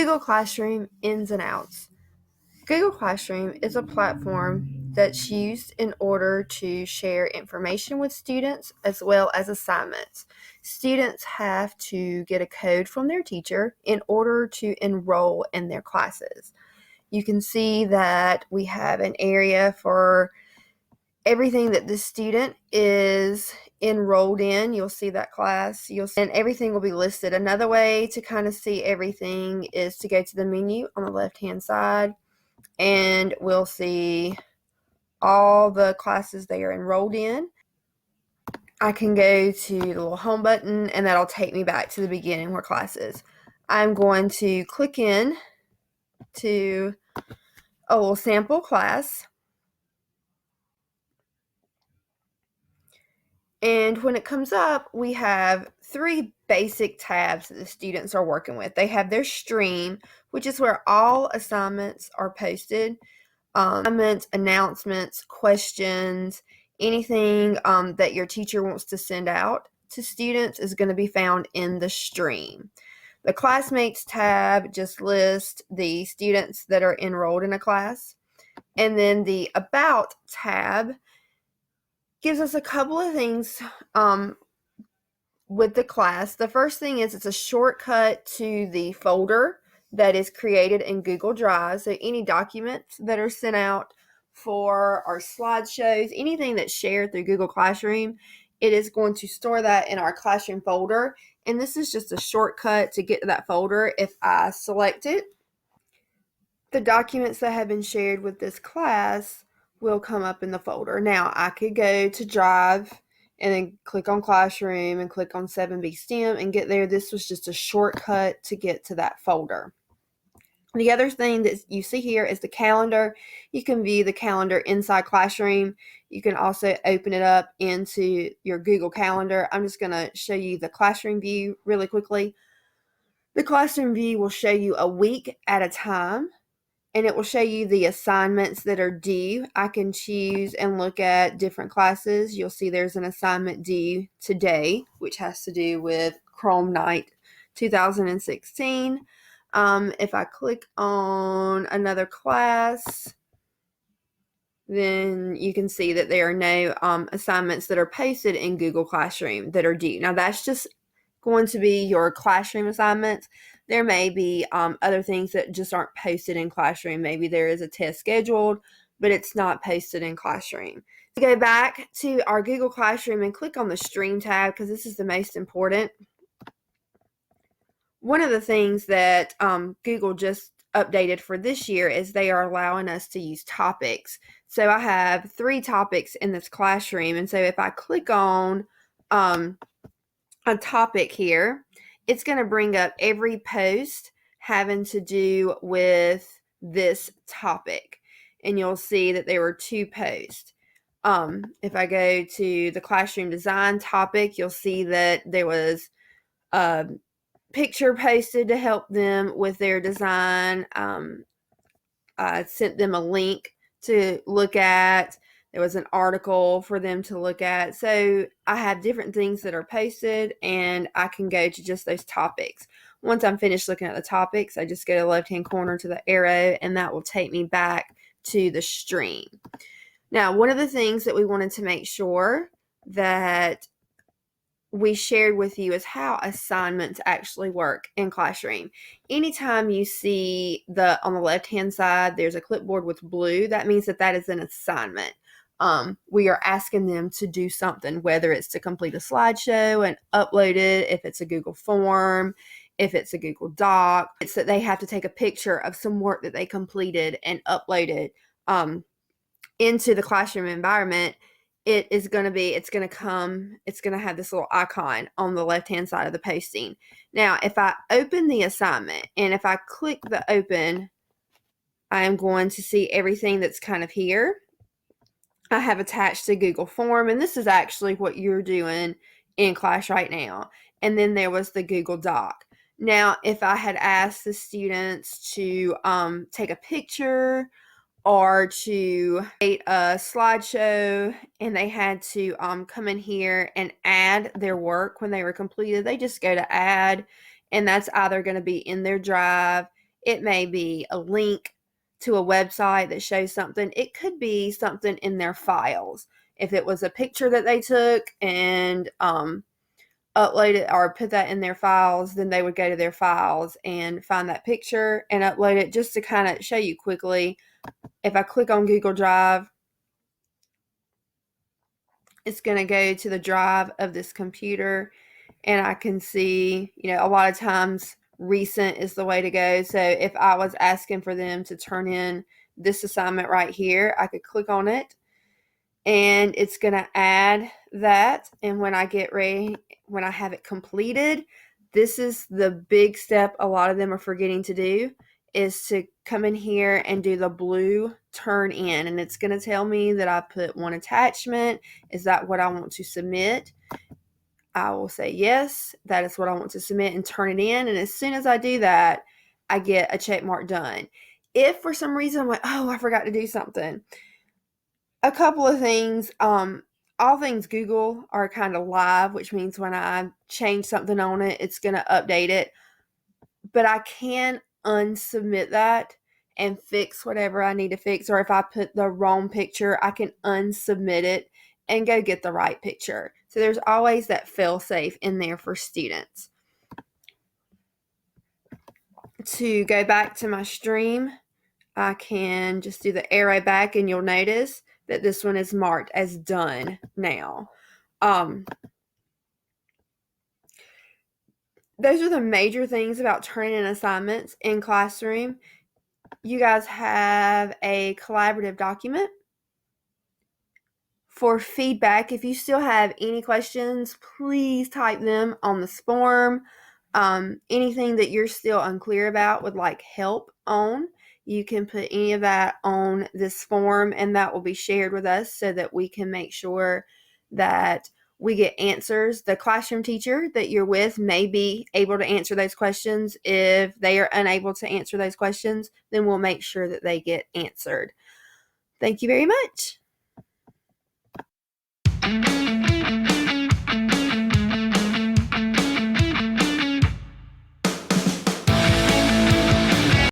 Google Classroom ins and outs. Google Classroom is a platform that's used in order to share information with students as well as assignments. Students have to get a code from their teacher in order to enroll in their classes. You can see that we have an area for everything that the student is enrolled in. You'll see that class, and everything will be listed. Another way to kind of see everything is to go to the menu on the left-hand side, and we'll see all the classes they are enrolled in. I can go to the little home button, and that'll take me back to the beginning where classes. I'm going to click in to a little sample class. And when it comes up, we have three basic tabs that the students are working with. They have their stream, which is where all assignments are posted. Assignments, announcements, questions, anything that your teacher wants to send out to students is going to be found in the stream. The Classmates tab just lists the students that are enrolled in a class. And then the About tab gives us a couple of things with the class. The first thing is it's a shortcut to the folder that is created in Google Drive. So any documents that are sent out for our slideshows, anything that's shared through Google Classroom, it is going to store that in our Classroom folder. And this is just a shortcut to get to that folder. If I select it, the documents that have been shared with this class will come up in the folder. Now, I could go to Drive and then click on Classroom and click on 7B STEM and get there. This was just a shortcut to get to that folder. The other thing that you see here is the calendar. You can view the calendar inside Classroom. You can also open it up into your Google Calendar. I'm just going to show you the Classroom view really quickly. The Classroom view will show you a week at a time, and it will show you the assignments that are due. I can choose and look at different classes. You'll see there's an assignment due today, which has to do with Chrome Night 2016. If I click on another class, then you can see that there are no assignments that are posted in Google Classroom that are due. Now, that's just going to be your Classroom assignments. There may be other things that just aren't posted in Classroom. Maybe there is a test scheduled, but it's not posted in Classroom. To go back to our Google Classroom and click on the Stream tab, because this is the most important. One of the things that Google just updated for this year is they are allowing us to use topics. So I have 3 topics in this classroom, and so if I click on a topic here, it's going to bring up every post having to do with this topic, and you'll see that there were 2 posts. If I go to the classroom design topic, you'll see that there was a picture posted to help them with their design. I sent them a link to look at. There was an article for them to look at. So I have different things that are posted, and I can go to just those topics. Once I'm finished looking at the topics, I just go to the left-hand corner to the arrow, and that will take me back to the stream. Now, one of the things that we wanted to make sure that we shared with you is how assignments actually work in Classroom. Anytime you see on the left-hand side, there's a clipboard with blue, that means that is an assignment. We are asking them to do something, whether it's to complete a slideshow and upload it, if it's a Google form, if it's a Google Doc. It's that they have to take a picture of some work that they completed and upload it into the Classroom environment. It's going to have this little icon on the left-hand side of the posting. Now, if I open the assignment and if I click the open, I am going to see everything that's kind of here. I have attached a Google form, and this is actually what you're doing in class right now. And then there was the Google Doc. Now, if I had asked the students to take a picture or to create a slideshow, and they had to come in here and add their work when they were completed, they just go to add, and that's either going to be in their Drive, It may be a link to a website that shows something. It could be something in their files. If it was a picture that they took and upload it or put that in their files, then they would go to their files and find that picture and upload it. Just to kind of show you quickly, if I click on Google Drive, it's going to go to the drive of this computer, and I can see, a lot of times recent is the way to go. So if I was asking for them to turn in this assignment right here, I could click on it and it's going to add that. And when I get ready, when I have it completed, this is the big step a lot of them are forgetting to do, is to come in here and do the blue turn in. And it's going to tell me that I put one attachment. Is that what I want to submit? I will say yes, that is what I want to submit, and turn it in. And as soon as I do that, I get a check mark done. If for some reason I'm like, oh, I forgot to do something, a couple of things. All things Google are kind of live, which means when I change something on it, it's going to update it. But I can unsubmit that and fix whatever I need to fix. Or if I put the wrong picture, I can unsubmit it and go get the right picture. So there's always that fail-safe in there for students. To go back to my stream, I can just do the arrow back, and you'll notice that this one is marked as done now. Those are the major things about turning in assignments in Classroom. You guys have a collaborative document. For feedback, if you still have any questions, please type them on this form. Anything that you're still unclear about, would like help on, you can put any of that on this form, and that will be shared with us so that we can make sure that we get answers. The classroom teacher that you're with may be able to answer those questions. If they are unable to answer those questions, then we'll make sure that they get answered. Thank you very much.